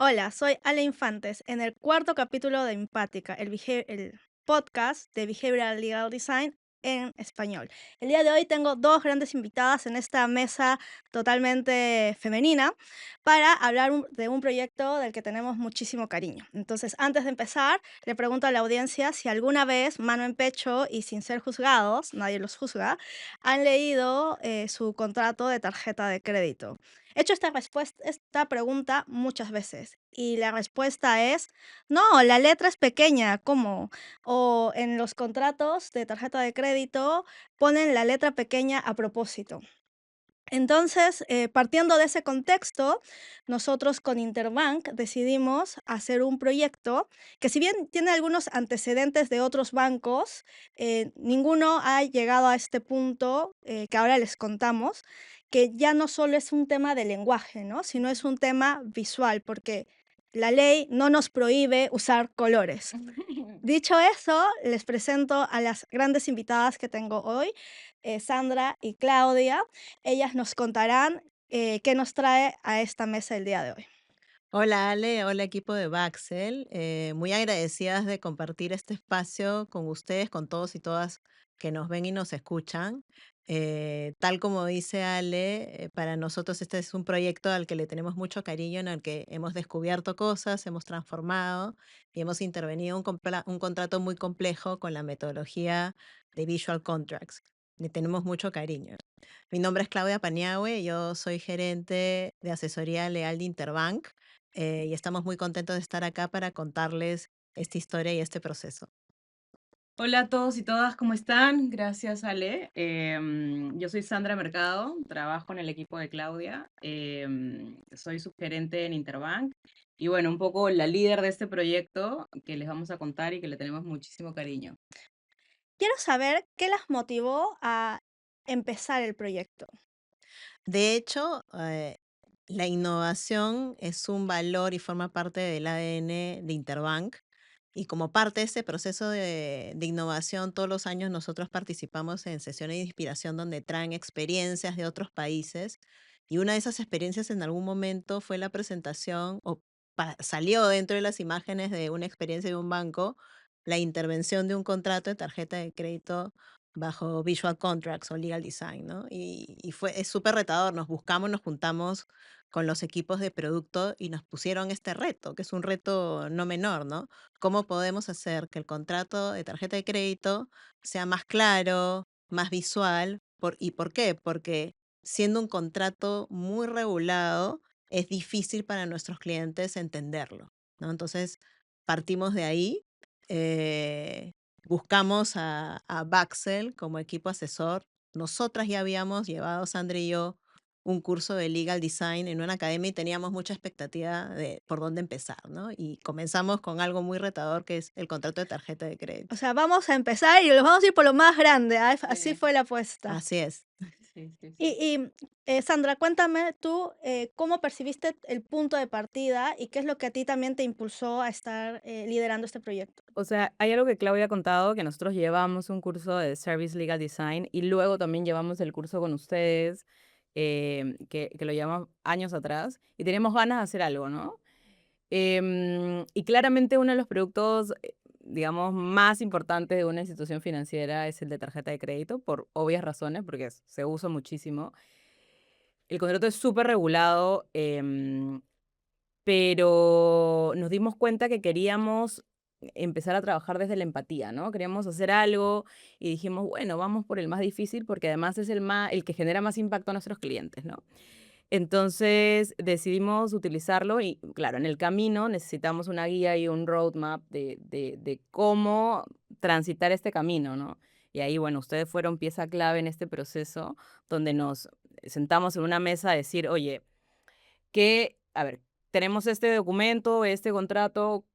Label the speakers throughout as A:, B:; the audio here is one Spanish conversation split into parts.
A: Hola, soy Ale Infantes en el cuarto capítulo de Empática, el podcast de Behavioral Legal Design en español. El día de hoy tengo dos grandes invitadas en esta mesa totalmente femenina para hablar de un proyecto del que tenemos muchísimo cariño. Entonces, antes de empezar, le pregunto a la audiencia si alguna vez, mano en pecho y sin ser juzgados, nadie los juzga, han leído su contrato de tarjeta de crédito. He hecho esta pregunta muchas veces y la respuesta es, no, la letra es pequeña, ¿cómo? O en los contratos de tarjeta de crédito ponen la letra pequeña a propósito. Entonces, partiendo de ese contexto, nosotros con Interbank decidimos hacer un proyecto que si bien tiene algunos antecedentes de otros bancos, ninguno ha llegado a este punto que ahora les contamos, que ya no solo es un tema de lenguaje, ¿no? Sino es un tema visual, porque la ley no nos prohíbe usar colores. Dicho eso, les presento a las grandes invitadas que tengo hoy, Sandra y Claudia. Ellas nos contarán qué nos trae a esta mesa el día de hoy.
B: Hola Ale, hola equipo de Baxel. Muy agradecidas de compartir este espacio con ustedes, con todos y todas que nos ven y nos escuchan. Tal como dice Ale, para nosotros este es un proyecto al que le tenemos mucho cariño, en el que hemos descubierto cosas, hemos transformado y hemos intervenido un contrato muy complejo con la metodología de Visual Contracts. Le tenemos mucho cariño. Mi nombre es Claudia Paniagüe, yo soy gerente de asesoría legal de Interbank y estamos muy contentos de estar acá para contarles esta historia y este proceso.
C: Hola a todos y todas, ¿cómo están? Gracias, Ale. Yo soy Sandra Mercado, trabajo en el equipo de Claudia, soy subgerente en Interbank y bueno, un poco la líder de este proyecto que les vamos a contar y que le tenemos muchísimo cariño.
A: Quiero saber qué las motivó a empezar el proyecto.
B: De hecho, la innovación es un valor y forma parte del ADN de Interbank. Y como parte de este proceso de innovación, todos los años nosotros participamos en sesiones de inspiración donde traen experiencias de otros países. Y una de esas experiencias en algún momento fue la presentación, o salió dentro de las imágenes de una experiencia de un banco, la intervención de un contrato de tarjeta de crédito bajo Visual Contracts o Legal Design, ¿no? Es súper retador, nos juntamos con los equipos de producto y nos pusieron este reto, que es un reto no menor, ¿no? ¿Cómo podemos hacer que el contrato de tarjeta de crédito sea más claro, más visual? ¿Y por qué? Porque siendo un contrato muy regulado, es difícil para nuestros clientes entenderlo, ¿no? Entonces, partimos de ahí. eh, Buscamos a Baxel como equipo asesor. Nosotras ya habíamos llevado, Sandra y yo, un curso de legal design en una academia y teníamos mucha expectativa de por dónde empezar, ¿no? Y comenzamos con algo muy retador que es el contrato de tarjeta de
A: O
B: crédito.
A: sea, vamos a empezar y los vamos a ir por lo más grande. Así
C: Sí,
A: fue la apuesta.
B: Así es.
C: sí, sí,
A: Y,
C: sí.
A: y, Sandra, cuéntame tú cómo percibiste el punto de partida y qué es lo que a ti también te impulsó a estar liderando este proyecto.
C: O sea, hay algo que Claudia ha contado, que nosotros llevamos un curso de Service Legal Design y luego también llevamos el curso con ustedes, que lo llevamos años atrás, y teníamos ganas de hacer algo, ¿no? Y claramente uno de los productos, digamos, más importantes de una institución financiera es el de tarjeta de crédito, por obvias razones, porque se usa muchísimo. El contrato es súper regulado, pero nos dimos cuenta que queríamos empezar a trabajar desde la empatía, ¿no? Queríamos hacer algo y dijimos, bueno, vamos por el más difícil porque además es el que genera más impacto a nuestros clientes, ¿no? Entonces decidimos utilizarlo y claro, en el camino necesitamos una guía y un roadmap de cómo transitar este camino, ¿no? Y ahí, bueno, ustedes fueron pieza clave en este proceso donde nos sentamos en una mesa a decir, oye, a ver, tenemos este documento, este contrato,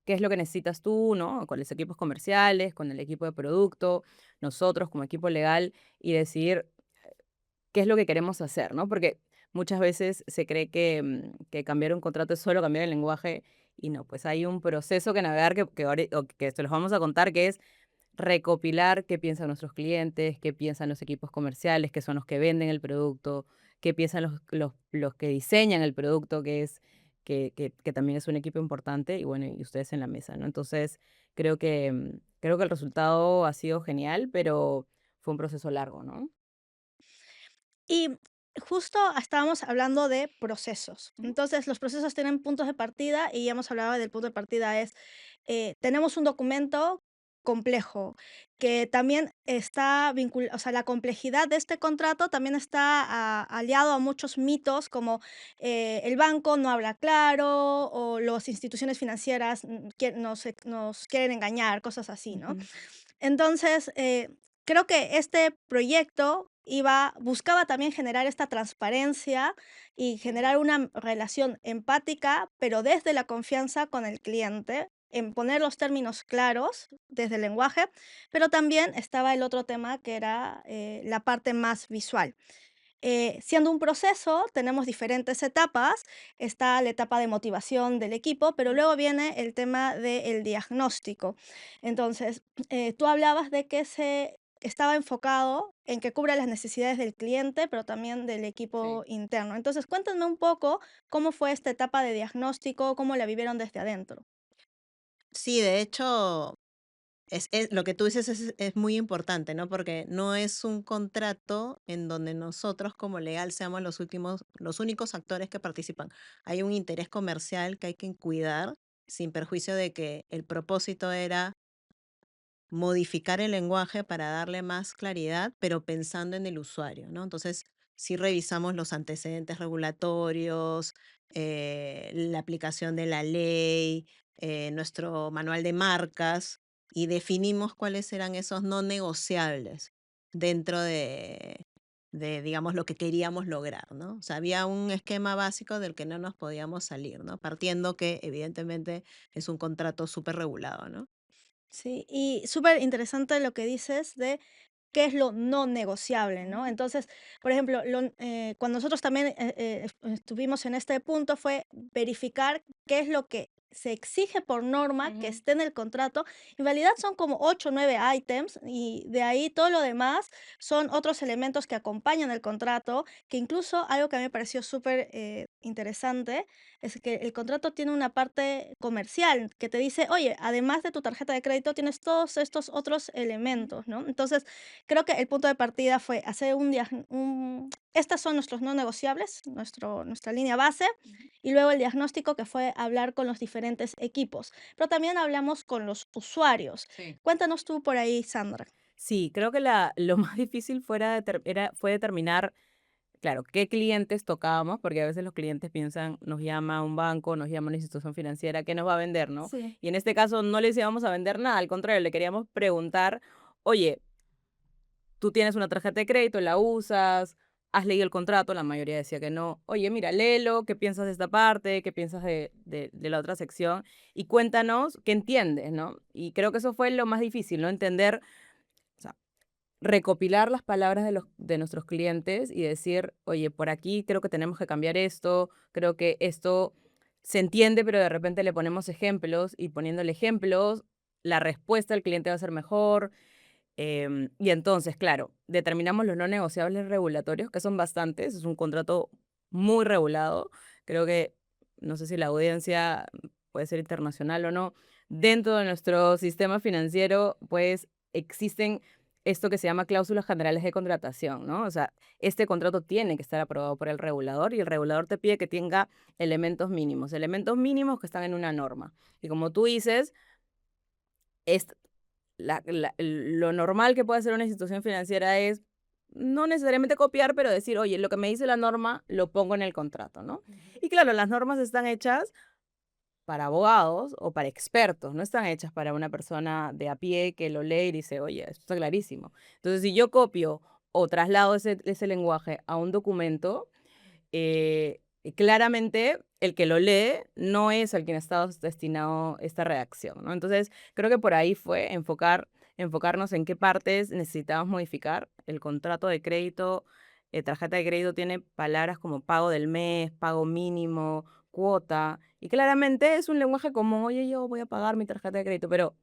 C: ¿qué es lo que necesitas tú, no? Con los equipos comerciales, con el equipo de producto, nosotros como equipo legal y decidir qué es lo que queremos hacer, ¿no? Porque muchas veces se cree que cambiar un contrato es solo cambiar el lenguaje y no, pues hay un proceso que navegar que se los vamos a contar, que es recopilar qué piensan nuestros clientes, qué piensan los equipos comerciales, que son los que venden el producto, qué piensan los que diseñan el producto, que es que también es un equipo importante, y bueno, y ustedes en la mesa, ¿no? Entonces, creo que el resultado ha sido genial, pero fue un proceso largo, ¿no?
A: Y justo estábamos hablando de procesos.
C: Ujú.
A: Entonces, los procesos tienen puntos de partida y ya hemos hablado del punto de partida es, tenemos un documento complejo que también está vinculado, o sea, la complejidad de este contrato también está aliado a muchos mitos como el banco no habla claro o las instituciones financieras nos quieren engañar, cosas así, ¿no?
C: Ujú.
A: Entonces, creo que este proyecto buscaba también generar esta transparencia y generar una relación empática, pero desde la confianza con el cliente, en poner los términos claros desde el lenguaje, pero también estaba el otro tema que era la parte más visual. Siendo un proceso, tenemos diferentes etapas. Está la etapa de motivación del equipo, pero luego viene el tema del diagnóstico. Entonces, tú hablabas de que se estaba enfocado en que cubra las necesidades del cliente, pero también del equipo
C: Sí.
A: interno. Entonces, cuéntame un poco cómo fue esta etapa de diagnóstico, cómo la vivieron desde adentro.
B: Sí, de hecho, lo que tú dices es muy importante, ¿no? Porque no es un contrato en donde nosotros como legal seamos los únicos actores que participan. Hay un interés comercial que hay que cuidar, sin perjuicio de que el propósito era modificar el lenguaje para darle más claridad, pero pensando en el usuario, ¿no? Entonces, sí revisamos los antecedentes regulatorios, la aplicación de la ley, nuestro manual de marcas y definimos cuáles eran esos no negociables dentro digamos, lo que queríamos lograr, ¿no? O sea, había un esquema básico del que no nos podíamos salir, ¿no? Partiendo que evidentemente es un contrato súper regulado, ¿no?
A: Sí, y súper interesante lo que dices de qué es lo no negociable, ¿no?
C: Ujú.
A: Entonces, por ejemplo, cuando nosotros también estuvimos en este punto fue verificar qué es lo que se exige por norma que
C: Ujú.
A: esté en el contrato. En realidad son como 8 o 9 ítems y de ahí todo lo demás son otros elementos que acompañan el contrato, que incluso algo que a mí me pareció súper interesante es que el contrato tiene una parte comercial que te dice, oye, además de tu tarjeta de crédito tienes todos estos otros
C: Ujú.
A: elementos, ¿no? Entonces, creo que el punto de partida fue hacer estas son nuestros no negociables, nuestra línea base,
C: Ujú.
A: y luego el diagnóstico que fue hablar con los diferentes equipos, pero también hablamos con los usuarios.
C: Sí.
A: Cuéntanos tú por ahí, Sandra.
C: Sí, creo que lo más difícil fue determinar, claro, qué clientes tocábamos, porque a veces los clientes piensan, nos llama un banco, nos llama una institución financiera, ¿qué nos va a vender, no?
A: Sí.
C: Y en este caso no les íbamos a vender nada, al contrario, le queríamos preguntar, oye, tú tienes una tarjeta de crédito, la usas, has leído el contrato, la mayoría decía que no. Oye, mira, léelo, ¿qué piensas de esta parte? ¿Qué piensas de la otra sección? Y cuéntanos qué entiendes, ¿no? Y creo que eso fue lo más difícil, ¿no? Entender, o sea, recopilar las palabras de nuestros clientes y decir, oye, por aquí creo que tenemos que cambiar esto, creo que esto se entiende, pero de repente le ponemos ejemplos y poniéndole ejemplos, la respuesta del cliente va a ser mejor. Y entonces, claro, determinamos los no negociables regulatorios, que son bastantes, es un contrato muy regulado. Creo que, no sé si la audiencia puede ser internacional o no, dentro de nuestro sistema financiero, pues existen esto que se llama cláusulas generales de contratación, ¿no? O sea, este contrato tiene que estar aprobado por el regulador y el regulador te pide que tenga elementos mínimos que están en una norma. Y como tú dices, es lo normal que puede hacer una institución financiera es no necesariamente copiar, pero decir, oye, lo que me dice la norma lo pongo en el contrato, ¿no?
B: Ujú.
C: Y claro, las normas están hechas para abogados o para expertos, no están hechas para una persona de a pie que lo lee y dice, oye, esto está clarísimo. Entonces, si yo copio o traslado ese lenguaje a un documento, claramente el que lo lee no es al quien está destinado esta redacción, ¿no? Entonces, creo que por ahí fue enfocarnos en qué partes necesitábamos modificar. El contrato de crédito, tarjeta de crédito tiene palabras como pago del mes, pago mínimo, cuota, y claramente es un lenguaje común, oye, yo voy a pagar mi tarjeta de crédito, pero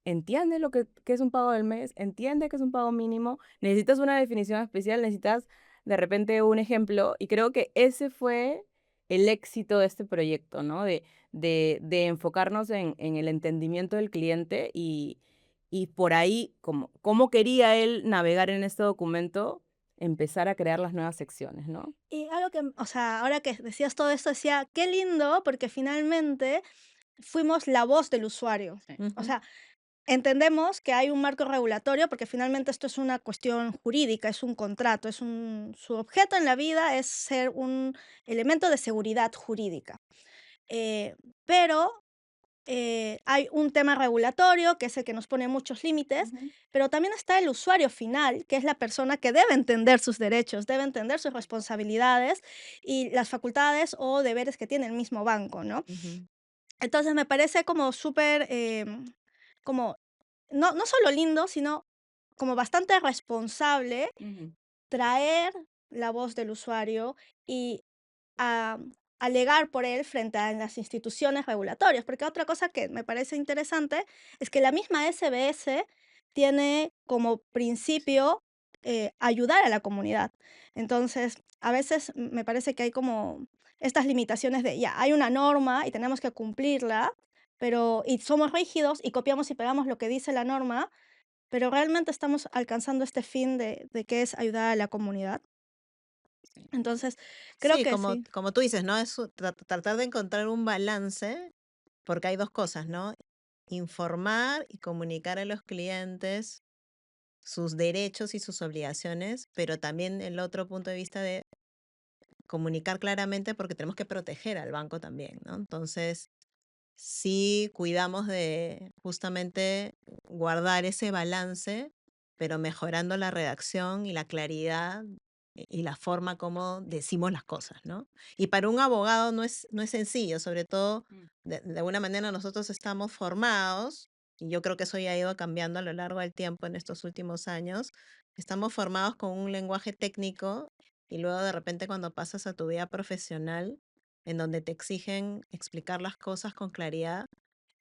C: ¿entiendes que es un pago del mes? ¿Entiendes que es un pago mínimo? ¿Necesitas una definición especial? ¿Necesitas de repente un ejemplo? Y creo que ese fue el éxito de este proyecto, ¿no? De enfocarnos en el entendimiento del cliente y por ahí, cómo quería él navegar en este documento, empezar a crear las nuevas secciones, ¿no?
A: Y algo que, o sea, ahora que decías todo esto, decía, qué lindo, porque finalmente fuimos la voz del usuario.
C: Sí.
A: O
B: Ujú,
A: sea, entendemos que hay un marco regulatorio porque finalmente esto es una cuestión jurídica, es un contrato, su objeto en la vida es ser un elemento de seguridad jurídica. Pero hay un tema regulatorio que es el que nos pone muchos límites,
C: Ujú.
A: pero también está el usuario final, que es la persona que debe entender sus derechos, debe entender sus responsabilidades y las facultades o deberes que tiene el mismo banco, ¿no?
B: ujú.
A: Entonces me parece como súper, como, no solo lindo, sino como bastante responsable
C: Ujú.
A: traer la voz del usuario y a alegar por él frente a las instituciones regulatorias, porque otra cosa que me parece interesante es que la misma SBS tiene como principio ayudar a la comunidad. Entonces, a veces me parece que hay como estas limitaciones de, ya, hay una norma y tenemos que cumplirla, pero y somos rígidos y copiamos y pegamos lo que dice la norma, pero realmente estamos alcanzando este fin de que es ayudar a la comunidad.
C: Sí.
A: Entonces, creo
B: Sí,
A: que
B: como,
A: sí.
B: como tú dices, ¿no? Es tratar de encontrar un balance, porque hay dos cosas, ¿no? Informar y comunicar a los clientes sus derechos y sus obligaciones, pero también el otro punto de vista de comunicar claramente porque tenemos que proteger al banco también, ¿no? Entonces, sí cuidamos de justamente guardar ese balance, pero mejorando la redacción y la claridad y la forma como decimos las cosas, ¿no? Y para un abogado no es sencillo, sobre todo
C: Mm.
B: de alguna manera nosotros estamos formados, y yo creo que eso ya ha ido cambiando a lo largo del tiempo en estos últimos años, estamos formados con un lenguaje técnico y luego de repente cuando pasas a tu vida profesional, en donde te exigen explicar las cosas con claridad,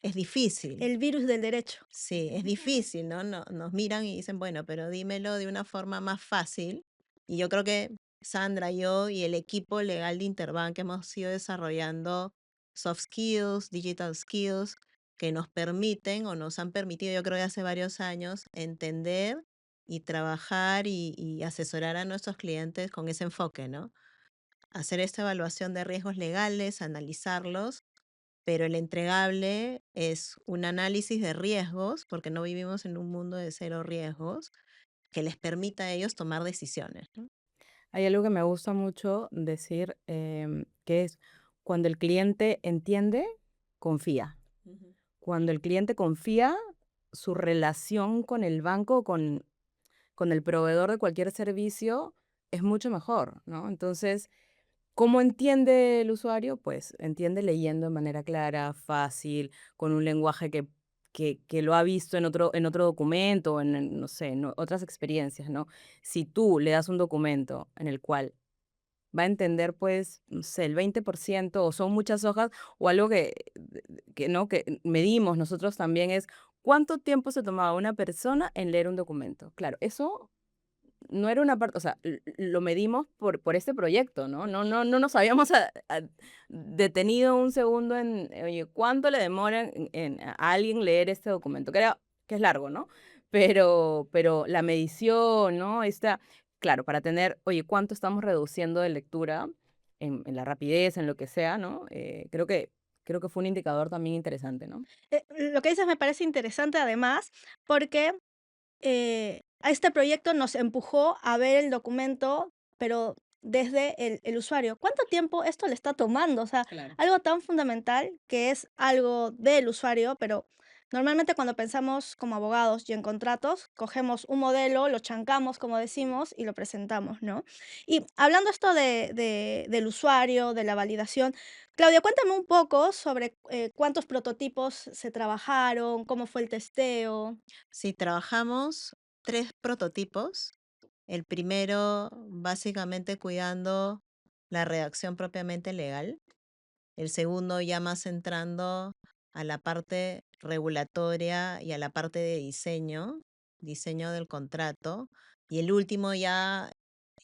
B: es difícil.
A: El virus del derecho.
B: Sí, es difícil, ¿no? Nos miran y dicen, bueno, pero dímelo de una forma más fácil. Y yo creo que Sandra, yo y el equipo legal de Interbank hemos ido desarrollando soft skills, digital skills, que nos permiten o nos han permitido, yo creo que hace varios años, entender y trabajar y asesorar a nuestros clientes con ese enfoque, ¿no? Hacer esta evaluación de riesgos legales, analizarlos, pero el entregable es un análisis de riesgos, porque no vivimos en un mundo de cero riesgos, que les permita a ellos tomar decisiones, ¿no?
C: Hay algo que me gusta mucho decir, que es cuando el cliente entiende, confía.
B: Ujú.
C: Cuando el cliente confía, su relación con el banco, con el proveedor de cualquier servicio, es mucho mejor, ¿no? Entonces, ¿cómo entiende el usuario? Pues entiende leyendo de manera clara, fácil, con un lenguaje que lo ha visto en otro documento, no sé, en otras experiencias, ¿no? Si tú le das un documento en el cual va a entender, pues, no sé, el 20% o son muchas hojas, o algo ¿no? que medimos nosotros también es cuánto tiempo se tomaba una persona en leer un documento. Claro, eso no era una parte, o sea, lo medimos por este proyecto, ¿no? No nos habíamos detenido un segundo en, oye, ¿cuánto le demora a alguien leer este documento? Que es largo, ¿no? Pero la medición, ¿no? Claro, para tener, oye, ¿cuánto estamos reduciendo de lectura en la rapidez, en lo que sea, ¿no? Creo que fue un indicador también interesante, ¿no?
A: Lo que dices me parece interesante además, porque a este proyecto nos empujó a ver el documento, pero desde el usuario. ¿Cuánto tiempo esto le está tomando? O sea,
C: Claro.
A: algo tan fundamental que es algo del usuario, pero normalmente cuando pensamos como abogados y en contratos, cogemos un modelo, lo chancamos, como decimos, y lo presentamos, ¿no? Y hablando esto del usuario, de la validación, Claudia, cuéntame un poco sobre cuántos prototipos se trabajaron, cómo fue el testeo.
B: Sí, trabajamos 3 prototipos. El primero, básicamente cuidando la redacción propiamente legal. El segundo, ya más entrando a la parte regulatoria y a la parte de diseño del contrato. Y el último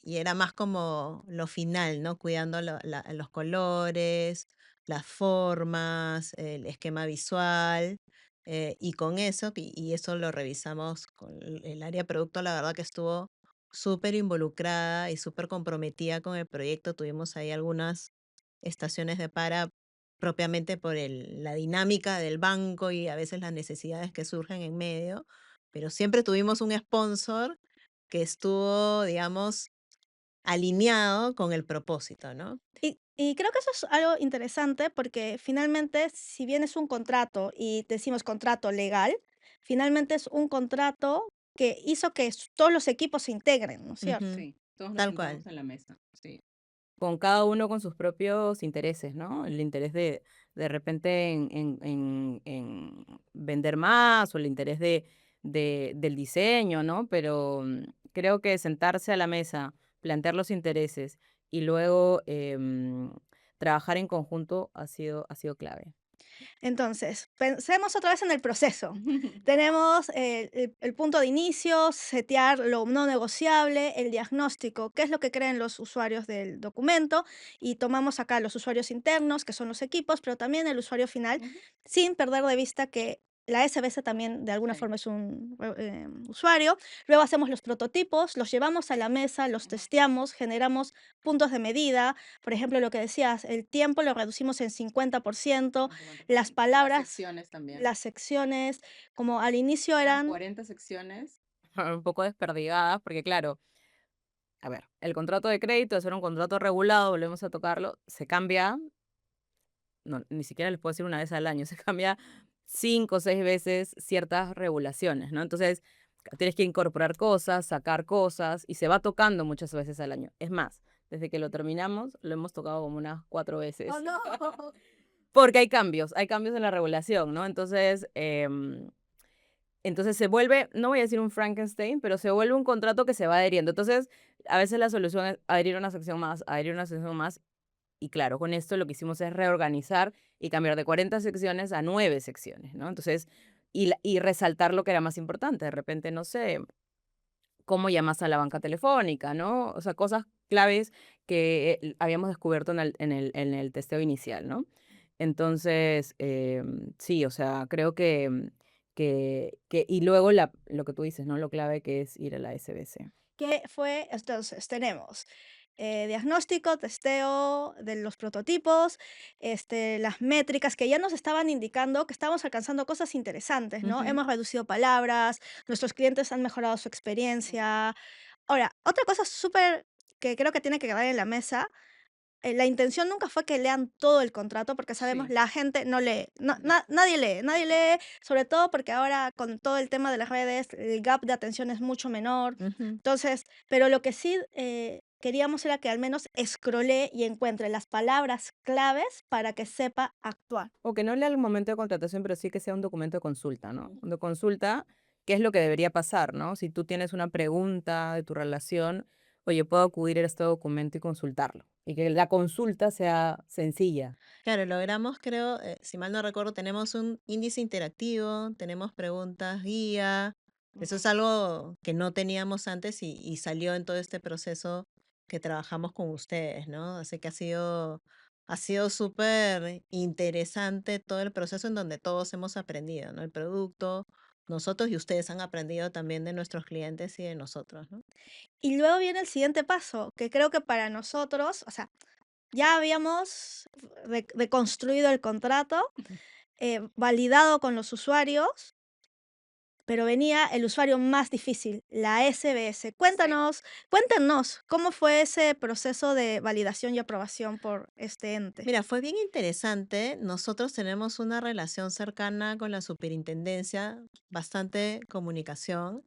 B: y era más como lo final, ¿no? Cuidando los colores, las formas, el esquema visual. Y con eso, y eso lo revisamos con el área de producto, la verdad que estuvo súper involucrada y súper comprometida con el proyecto. Tuvimos ahí algunas estaciones de para propiamente por la dinámica del banco y a veces las necesidades que surgen en medio, pero siempre tuvimos un sponsor que estuvo, digamos, alineado con el propósito, ¿no?
A: Y creo que eso es algo interesante porque finalmente, si bien es un contrato y decimos contrato legal, finalmente es un contrato que hizo que todos los equipos se integren, ¿no es cierto?
B: Ujú,
C: Sí, todos nos
B: tal cual.
C: sentamos en la mesa, sí. Con cada uno con sus propios intereses, ¿no? El interés de repente en vender más o el interés del diseño, ¿no? Pero creo que sentarse a la mesa, plantear los intereses y luego trabajar en conjunto ha sido clave.
A: Entonces, pensemos otra vez en el proceso. Tenemos el punto de inicio, setear lo no negociable, el diagnóstico, qué es lo que creen los usuarios del documento, y tomamos acá los usuarios internos, que son los equipos, pero también el usuario final,
C: Ujú.
A: sin perder de vista que la SBS también de alguna
C: Sí.
A: forma es un usuario. Luego hacemos los prototipos, los llevamos a la mesa, los
C: Ujú.
A: testeamos, generamos puntos de medida. Por ejemplo, lo que decías, el tiempo lo reducimos en 50%,
C: Un
A: las
C: 50%. Y las
A: palabras,
C: secciones también.
A: las secciones, como al inicio
C: Eran
A: eran
C: 40 secciones. Un poco desperdigadas, porque claro, a ver, el contrato de crédito es un contrato regulado, volvemos a tocarlo, se cambia, no, ni siquiera les puedo decir una vez al año, se cambia 5 o 6 veces ciertas regulaciones, ¿no? Entonces, tienes que incorporar cosas, sacar cosas, y se va tocando muchas veces al año. Es más, desde que lo terminamos, lo hemos tocado como unas 4 veces.
A: ¡oh, no!
C: Porque hay cambios en la regulación, ¿no? Entonces se vuelve, no voy a decir un Frankenstein, pero se vuelve un contrato que se va adheriendo. Entonces, a veces la solución es adherir una sección más, adherir una sección más. Y claro, con esto lo que hicimos es reorganizar y cambiar de 40 secciones a 9 secciones, ¿no? Entonces, y resaltar lo que era más importante. De repente, no sé, cómo llamas a la banca telefónica, ¿no? O sea, cosas claves que habíamos descubierto en el testeo inicial, ¿no? Entonces, sí, o sea, creo y luego lo que tú dices, ¿no? Lo clave que es ir a la SBS.
A: ¿Qué fue? Entonces, tenemos diagnóstico, testeo de los prototipos, las métricas que ya nos estaban indicando que estábamos alcanzando cosas interesantes, ¿no?
B: Ujú.
A: Hemos reducido palabras, nuestros clientes han mejorado su experiencia. Ahora, otra cosa súper que creo que tiene que quedar en la mesa. La intención nunca fue que lean todo el contrato, porque sabemos
C: Sí.
A: la gente no lee,
C: No.
A: nadie lee, sobre todo porque ahora con todo el tema de las redes, el gap de atención es mucho menor.
B: Ujú.
A: Entonces, pero lo que sí queríamos era que al menos escrolee y encuentre las palabras claves para que sepa actuar.
C: O que no lea el momento de contratación, pero sí que sea un documento de consulta, ¿no? De consulta, ¿qué es lo que debería pasar, no? Si tú tienes una pregunta de tu relación, oye, puedo acudir a este documento y consultarlo. Y que la consulta sea sencilla.
B: Claro, logramos, creo, si mal no recuerdo, tenemos un índice interactivo, tenemos preguntas guía. Eso es
C: Ujú.
B: algo que no teníamos antes y salió en todo este proceso que trabajamos con ustedes, ¿no? Así que ha sido súper interesante todo el proceso en donde todos hemos aprendido, ¿no? El producto, nosotros y ustedes han aprendido también de nuestros clientes y de nosotros, ¿no?
A: Y luego viene el siguiente paso, que creo que para nosotros, o sea, ya habíamos deconstruido el contrato, validado con los usuarios, pero venía el usuario más difícil, la SBS.
C: Sí.
A: Cuéntenos, ¿cómo fue ese proceso de validación y aprobación por este ente?
B: Mira, fue bien interesante. Nosotros tenemos una relación cercana con la superintendencia, bastante comunicación,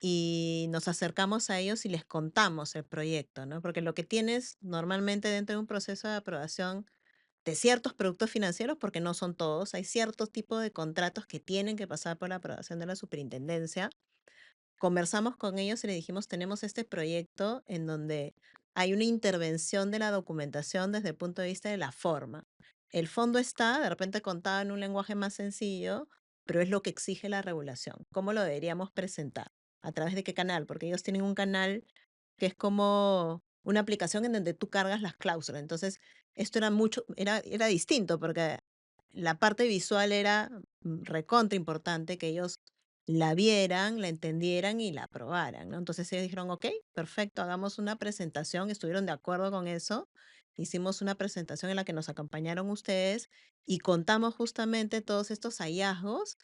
B: y nos acercamos a ellos y les contamos el proyecto, ¿no? Porque lo que tienes normalmente dentro de un proceso de aprobación de ciertos productos financieros, porque no son todos, hay ciertos tipos de contratos que tienen que pasar por la aprobación de la superintendencia. Conversamos con ellos y le dijimos, tenemos este proyecto en donde hay una intervención de la documentación desde el punto de vista de la forma. El fondo está, de repente contado en un lenguaje más sencillo, pero es lo que exige la regulación. ¿Cómo lo deberíamos presentar? ¿A través de qué canal? Porque ellos tienen un canal que es como una aplicación en donde tú cargas las cláusulas. Entonces, esto era mucho, era distinto porque la parte visual era recontra importante que ellos la vieran, la entendieran y la aprobaran, ¿no? Entonces ellos dijeron, ok, perfecto, hagamos una presentación, estuvieron de acuerdo con eso, hicimos una presentación en la que nos acompañaron ustedes y contamos justamente todos estos hallazgos,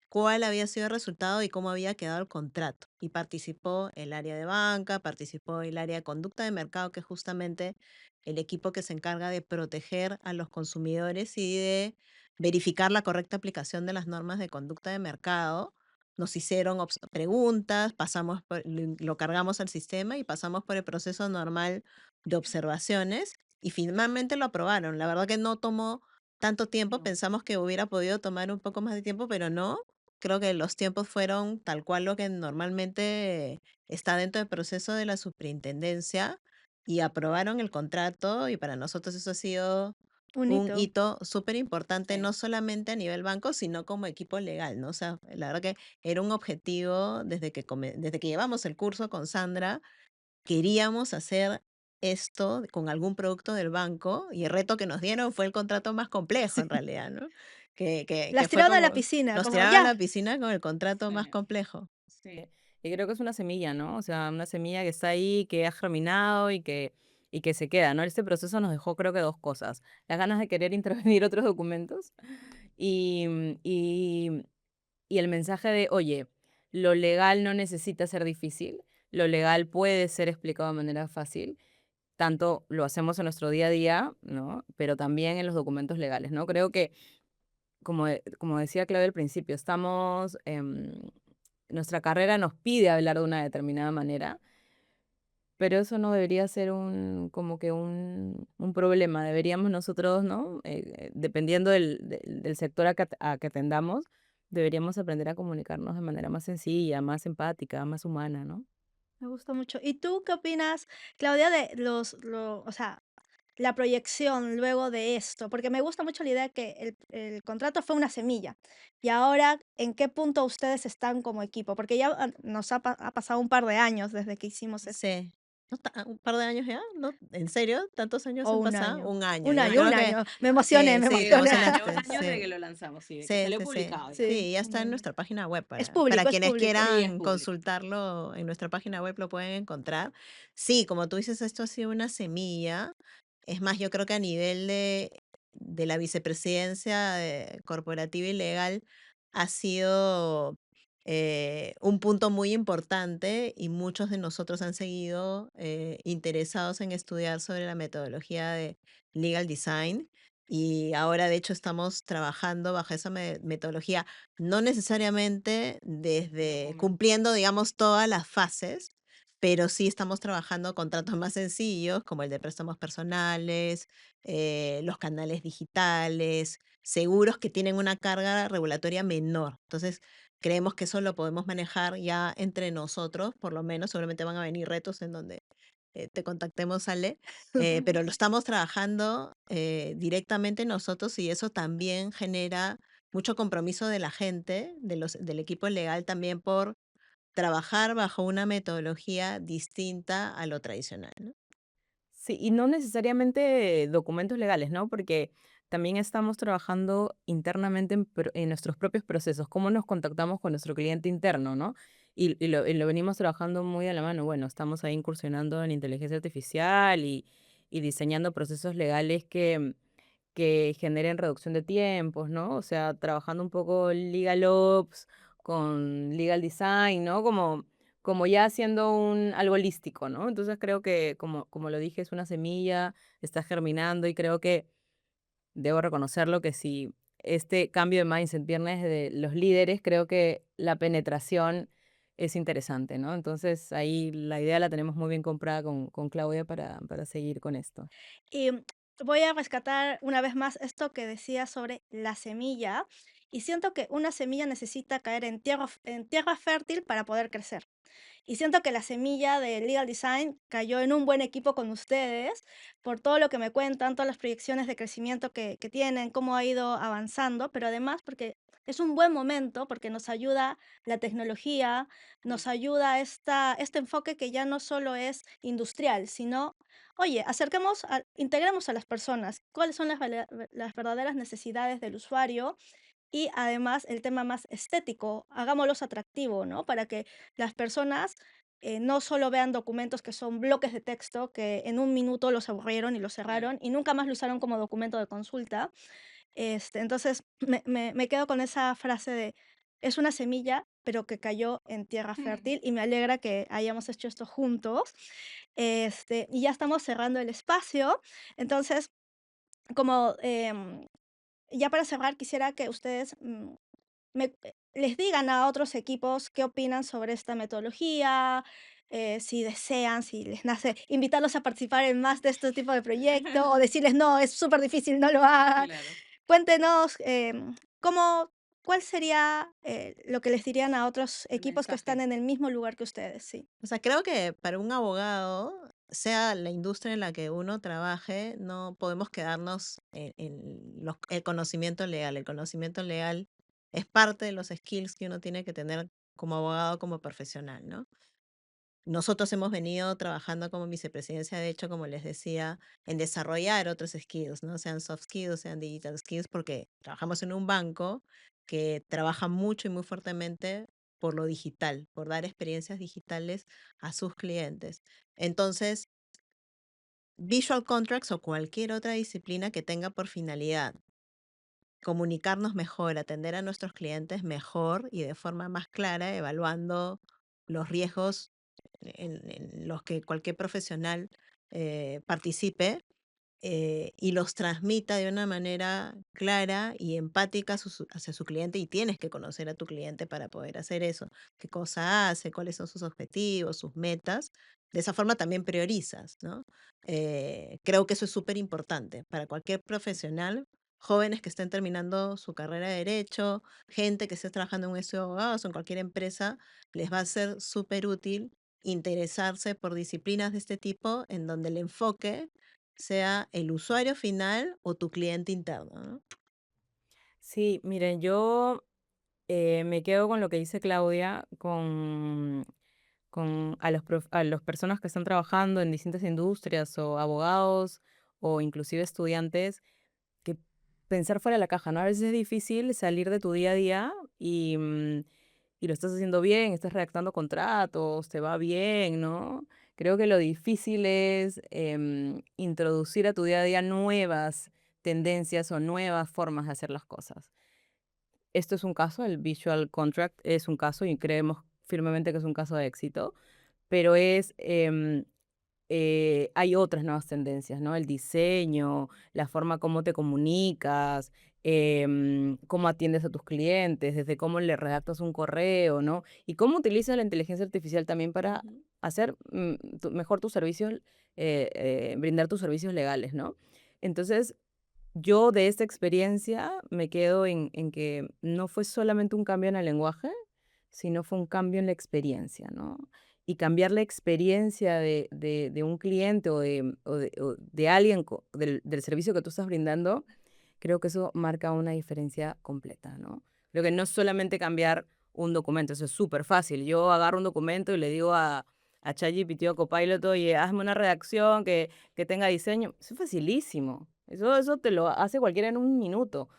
B: cuál había sido el resultado y cómo había quedado el contrato. Y participó el área de banca, participó el área de conducta de mercado, que es justamente el equipo que se encarga de proteger a los consumidores y de verificar la correcta aplicación de las normas de conducta de mercado. Nos hicieron preguntas, lo cargamos al sistema y pasamos por el proceso normal de observaciones y finalmente lo aprobaron. La verdad que no tomó tanto tiempo,
C: No.
B: pensamos que hubiera podido tomar un poco más de tiempo, pero no. Creo que los tiempos fueron tal cual lo que normalmente está dentro del proceso de la superintendencia y aprobaron el contrato y para nosotros eso ha sido
A: Un
B: un
A: hito.
B: hito súper importante,
C: Sí.
B: no solamente a nivel banco, sino como equipo legal, ¿no? O sea, la verdad que era un objetivo desde que llevamos el curso con Sandra, queríamos hacer esto con algún producto del banco y el reto que nos dieron fue el contrato más complejo en realidad, ¿no? Que
A: Las
B: fue
A: tiraron a la
B: como,
A: piscina,
B: nos
A: como
B: tiraron a
A: ya.
B: la piscina con el contrato más
C: Sí.
B: complejo.
C: Sí, y creo que es una semilla, ¿no? O sea, una semilla que está ahí, que ha germinado y que se queda, ¿no? Este proceso nos dejó creo que dos cosas, las ganas de querer intervenir otros documentos y, y el mensaje de, oye, lo legal no necesita ser difícil, lo legal puede ser explicado de manera fácil, tanto lo hacemos en nuestro día a día, ¿no? Pero también en los documentos legales, ¿no? Creo que como decía Claudia al principio, nuestra carrera nos pide hablar de una determinada manera, pero eso no debería ser como que un problema. Deberíamos nosotros, ¿no? Dependiendo del sector a que atendamos, deberíamos aprender a comunicarnos de manera más sencilla, más empática, más humana, ¿no?
A: Me gusta mucho. ¿Y tú qué opinas, Claudia, de o sea, la proyección luego de esto? Porque me gusta mucho la idea que el contrato fue una semilla. Y ahora, ¿en qué punto ustedes están como equipo? Porque ya ha pasado un par de años desde que hicimos esto.
B: Sí. No un par de años ya, ¿no? ¿En serio? ¿Tantos años
A: O
B: han
A: un
B: pasado?
A: año.
B: Un año.
A: Un
B: Yo
A: año, un
B: creo que
A: año. Me emocioné, me
B: sí, te
A: emocioné.
C: Un
B: emocionaste.
C: año desde que
B: Sí.
C: lo lanzamos, sí, de que
B: Sí,
C: salió
B: sí, sí.
C: publicado ya.
A: Sí,
B: Sí, ya
A: un
B: está en
A: año.
B: nuestra página web.
A: Es
B: Para
A: público, es
B: quienes
A: público.
C: Sí, es
B: quieran
C: público.
B: consultarlo en nuestra página web lo pueden encontrar. Sí, como tú dices, esto ha sido una semilla. Es más, yo creo que a nivel de la vicepresidencia corporativa y legal ha sido un punto muy importante y muchos de nosotros han seguido interesados en estudiar sobre la metodología de legal design. Y ahora, de hecho, estamos trabajando bajo esa metodología, no necesariamente desde
C: Documento.
B: cumpliendo, digamos, todas las fases, pero sí estamos trabajando contratos más sencillos, como el de préstamos personales, los canales digitales, seguros que tienen una carga regulatoria menor. Entonces, creemos que eso lo podemos manejar ya entre nosotros, por lo menos. Seguramente van a venir retos en donde te contactemos, Ale, pero lo estamos trabajando directamente nosotros y eso también genera mucho compromiso de la gente, del equipo legal también por trabajar bajo una metodología distinta a lo tradicional, ¿no?
C: Sí, y no necesariamente documentos legales, ¿no? Porque también estamos trabajando internamente en nuestros propios procesos, cómo nos contactamos con nuestro cliente interno, ¿no? Y lo venimos trabajando muy a la mano. Bueno, estamos ahí incursionando en inteligencia artificial y diseñando procesos legales que generen reducción de tiempos, ¿no? O sea, trabajando un poco Legal Ops con Legal Design, ¿no? Como ya haciendo algo holístico, ¿no? Entonces creo que, como lo dije, es una semilla, está germinando y creo que debo reconocerlo que si este cambio de mindset viene de los líderes, creo que la penetración es interesante, ¿no? Entonces ahí la idea la tenemos muy bien comprada con Claudia para seguir con esto.
A: Y voy a rescatar una vez más esto que decía sobre la semilla. Y siento que una semilla necesita caer en tierra fértil para poder crecer. Y siento que la semilla de Legal Design cayó en un buen equipo con ustedes, por todo lo que me cuentan, todas las proyecciones de crecimiento que tienen, cómo ha ido avanzando, pero además porque es un buen momento porque nos ayuda la tecnología, nos ayuda este enfoque que ya no solo es industrial, sino, oye, integremos a las personas, cuáles son las verdaderas necesidades del usuario y además el tema más estético, hagámoslos atractivo, ¿no? Para que las personas no solo vean documentos que son bloques de texto que en un minuto los aburrieron y los cerraron y nunca más lo usaron como documento de consulta. Entonces me quedo con esa frase de, es una semilla, pero que cayó en tierra fértil y me alegra que hayamos hecho esto juntos. Y ya estamos cerrando el espacio. Entonces, como ya para cerrar, quisiera que ustedes les digan a otros equipos qué opinan sobre esta metodología, si desean, si les nace, invitarlos a participar en más de este tipo de proyectos o decirles, no, es súper difícil, no lo hagan.
C: Claro.
A: Cuéntenos cómo, cuál sería lo que les dirían a otros
C: El
A: equipos que están
C: mensaje.
A: en el mismo lugar que ustedes, sí.
B: O sea, creo que para un abogado, sea la industria en la que uno trabaje, no podemos quedarnos en el conocimiento legal. El conocimiento legal es parte de los skills que uno tiene que tener como abogado, como profesional, ¿no? Nosotros hemos venido trabajando como vicepresidencia, de hecho, como les decía, en desarrollar otros skills, ¿no? Sean soft skills, sean digital skills, porque trabajamos en un banco que trabaja mucho y muy fuertemente por lo digital, por dar experiencias digitales a sus clientes. Entonces, visual contracts o cualquier otra disciplina que tenga por finalidad comunicarnos mejor, atender a nuestros clientes mejor y de forma más clara, evaluando los riesgos en los que cualquier profesional participe, y los transmita de una manera clara y empática hacia su cliente, y tienes que conocer a tu cliente para poder hacer eso. ¿Qué cosa hace? ¿Cuáles son sus objetivos, sus metas? De esa forma también priorizas, ¿no? Creo que eso es súper importante para cualquier profesional, jóvenes que estén terminando su carrera de derecho, gente que esté trabajando en un estudio de abogados o en cualquier empresa, les va a ser súper útil interesarse por disciplinas de este tipo en donde el enfoque sea el usuario final o tu cliente interno, ¿no?
C: Sí, miren, yo me quedo con lo que dice Claudia, con a las personas que están trabajando en distintas industrias o abogados o inclusive estudiantes, que pensar fuera de la caja, ¿no? A veces es difícil salir de tu día a día y lo estás haciendo bien, estás redactando contratos, te va bien, ¿no? Creo que lo difícil es introducir a tu día a día nuevas tendencias o nuevas formas de hacer las cosas. Esto es un caso, el Visual Contract es un caso y creemos firmemente que es un caso de éxito, pero hay otras nuevas tendencias, ¿no? El diseño, la forma como te comunicas, cómo atiendes a tus clientes, desde cómo le redactas un correo, ¿no? Y cómo utilizas la inteligencia artificial también para
A: Ujú.
C: hacer mejor tus servicios, brindar tus servicios legales, ¿no? Entonces, yo de esta experiencia me quedo en que no fue solamente un cambio en el lenguaje, sino fue un cambio en la experiencia, ¿no? Y cambiar la experiencia de un cliente o de alguien del servicio que tú estás brindando, creo que eso marca una diferencia completa, ¿no? Creo que no es solamente cambiar un documento, eso es súper fácil. Yo agarro un documento y le digo a ChatGPT o a Copilot, oye, hazme una redacción que tenga diseño. Eso es facilísimo. Eso te lo hace cualquiera en un minuto.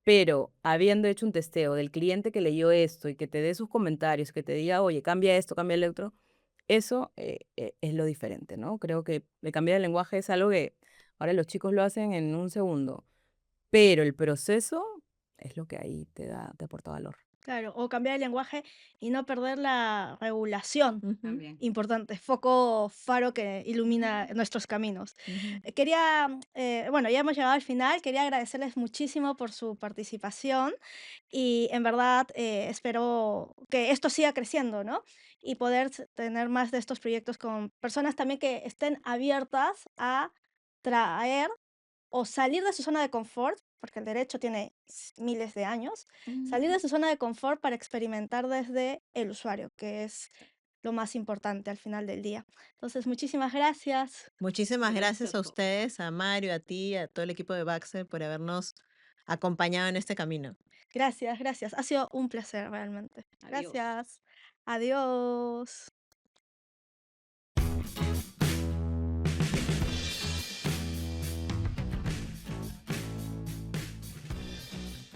C: Pero habiendo hecho un testeo del cliente que leyó esto y que te dé sus comentarios, que te diga, oye, cambia esto, cambia el otro, eso es lo diferente, ¿no? Creo que el cambiar el lenguaje es algo que ahora los chicos lo hacen en un segundo, pero el proceso es lo que ahí te aporta valor.
A: Claro, o cambiar el lenguaje y no perder la regulación.
B: Ujú,
C: También.
A: Importante, foco faro que ilumina nuestros caminos.
B: ujú.
A: Bueno, ya hemos llegado al final, quería agradecerles muchísimo por su participación y en verdad espero que esto siga creciendo, ¿no? Y poder tener más de estos proyectos con personas también que estén abiertas a traer o salir de su zona de confort, porque el derecho tiene miles de años, salir de su zona de confort para experimentar desde el usuario, que es lo más importante al final del día. Entonces, muchísimas gracias.
B: Muchísimas
C: Gracias a
B: gracias a
C: todos.
B: ustedes, a Mario, a ti, a todo el equipo de Baxter por habernos acompañado en este camino.
A: Gracias, gracias. Ha sido un placer realmente.
C: Adiós.
A: Gracias. Adiós.